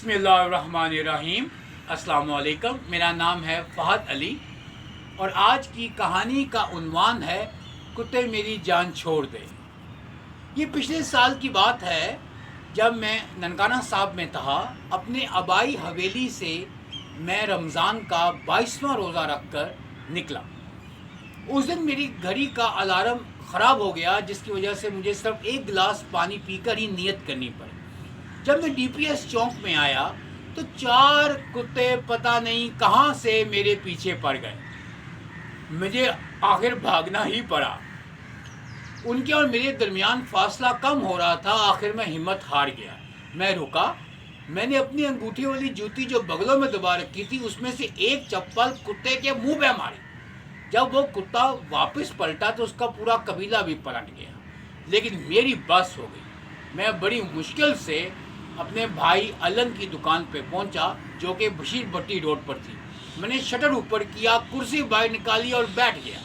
بسم اللہ الرحمن الرحیم۔ السلام علیکم، میرا نام ہے فہد علی اور آج کی کہانی کا عنوان ہے کتے میری جان چھوڑ دے۔ یہ پچھلے سال کی بات ہے جب میں ننکانہ صاحب میں تھا۔ اپنے آبائی حویلی سے میں رمضان کا 22واں روزہ رکھ کر نکلا۔ اس دن میری گھڑی کا الارم خراب ہو گیا، جس کی وجہ سے مجھے صرف ایک گلاس پانی پی کر ہی نیت کرنی پڑی۔ جب میں ڈی پی ایس چوک میں آیا تو 4 کتے پتہ نہیں کہاں سے میرے پیچھے پڑ گئے۔ مجھے آخر بھاگنا ہی پڑا۔ ان کے اور میرے درمیان فاصلہ کم ہو رہا تھا۔ آخر میں ہمت ہار گیا۔ میں رکا۔ میں نے اپنی انگوٹھی والی جوتی جو بغلوں میں دبا رکھی تھی اس میں سے ایک چپل کتے کے منہ پہ ماری۔ جب وہ کتا واپس پلٹا تو اس کا پورا قبیلہ بھی پلٹ گیا، لیکن میری بس ہو گئی۔ میں بڑی مشکل سے اپنے بھائی علن کی دکان پہ پہنچا جو کہ بشیر بٹی روڈ پر تھی۔ میں نے شٹر اوپر کیا، کرسی باہر نکالی اور بیٹھ گیا۔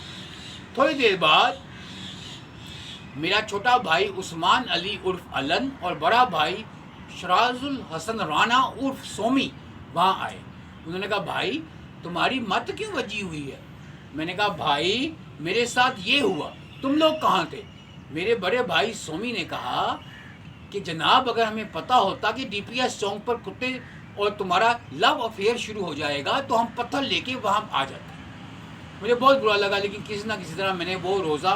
تھوڑی دیر بعد میرا چھوٹا بھائی عثمان علی عرف علن اور بڑا بھائی شراز الحسن رانا عرف سومی وہاں آئے۔ انہوں نے کہا بھائی تمہاری مت کیوں بجی ہوئی ہے؟ میں نے کہا بھائی میرے ساتھ یہ ہوا، تم لوگ کہاں تھے؟ میرے بڑے بھائی سومی نے کہا کہ جناب اگر ہمیں پتہ ہوتا کہ ڈی پی ایس چوک پر کتے اور تمہارا لو افیئر شروع ہو جائے گا تو ہم پتھر لے کے وہاں آ جاتے۔ مجھے بہت برا لگا، لیکن کسی نہ کسی طرح میں نے وہ روزہ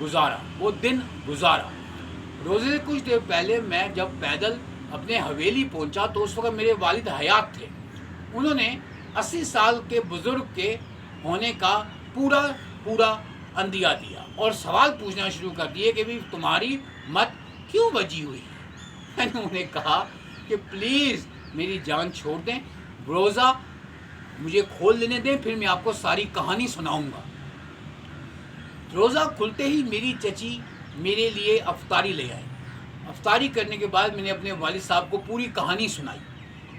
گزارا، وہ دن گزارا۔ روزے سے کچھ دیر پہلے میں جب پیدل اپنے حویلی پہنچا تو اس وقت میرے والد حیات تھے۔ انہوں نے 80 سال کے بزرگ کے ہونے کا پورا اندیہ دیا اور سوال پوچھنا شروع کر دیے کہ بھی تمہاری مت کیوں بجی ہوئی؟ میں نے انہیں کہا کہ پلیز میری جان چھوڑ دیں، روزہ مجھے کھول لینے دیں، پھر میں آپ کو ساری کہانی سناؤں گا۔ روزہ کھلتے ہی میری چچی میرے لیے افطاری لے آئی۔ افطاری کرنے کے بعد میں نے اپنے والد صاحب کو پوری کہانی سنائی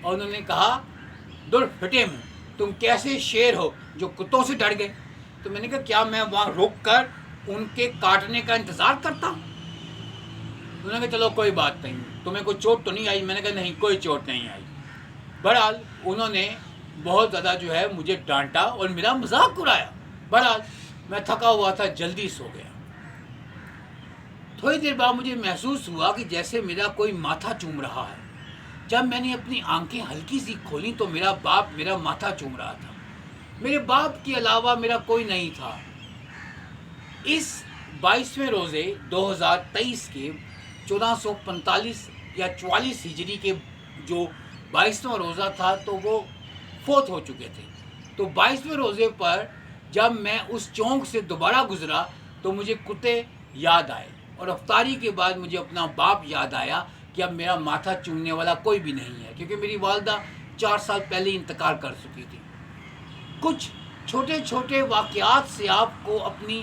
اور انہوں نے کہا در پھٹے منہ تم کیسے شیر ہو جو کتوں سے ڈر گئے؟ تو میں نے کہا کیا میں وہاں رک کر ان کے کاٹنے کا انتظار کرتا ہوں؟ انہوں نے کہا چلو کوئی بات نہیں، تمہیں کوئی چوٹ تو نہیں آئی؟ میں نے کہا نہیں کوئی چوٹ نہیں آئی۔ بہرحال انہوں نے بہت زیادہ جو ہے مجھے ڈانٹا اور میرا مذاق اڑایا۔ بہرحال میں تھکا ہوا تھا، جلدی سو گیا۔ تھوڑی دیر بعد مجھے محسوس ہوا کہ جیسے میرا کوئی ماتھا چوم رہا ہے۔ جب میں نے اپنی آنکھیں ہلکی سی کھولیں تو میرا باپ میرا ماتھا چوم رہا تھا۔ میرے باپ کے علاوہ میرا کوئی نہیں تھا۔ اس 22ویں روزے 2023 کے 1445 یا 44 ہجری کے جو 22واں روزہ تھا تو وہ فوت ہو چکے تھے۔ تو 22ویں روزے پر جب میں اس چونک سے دوبارہ گزرا تو مجھے کتے یاد آئے اور افطاری کے بعد مجھے اپنا باپ یاد آیا کہ اب میرا ماتھا چومنے والا کوئی بھی نہیں ہے، کیونکہ میری والدہ 4 سال پہلے انتقال کر چکی تھی۔ کچھ چھوٹے چھوٹے واقعات سے آپ کو اپنی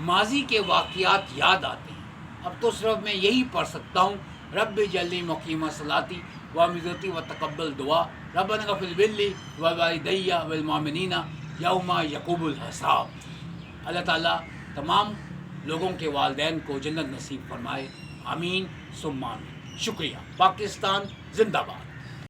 ماضی کے واقعات یاد آتے ہیں۔ اب تو صرف میں یہی پڑھ سکتا ہوں رب جلی مقیم صلاتی و مزتی و تقبل دعا ربنا اغفر لی ووالدی والمؤمنین یوم یقوم الحساب۔ اللہ تعالیٰ تمام لوگوں کے والدین کو جنت نصیب فرمائے، آمین ثم آمین۔ شکریہ۔ پاکستان زندہ باد۔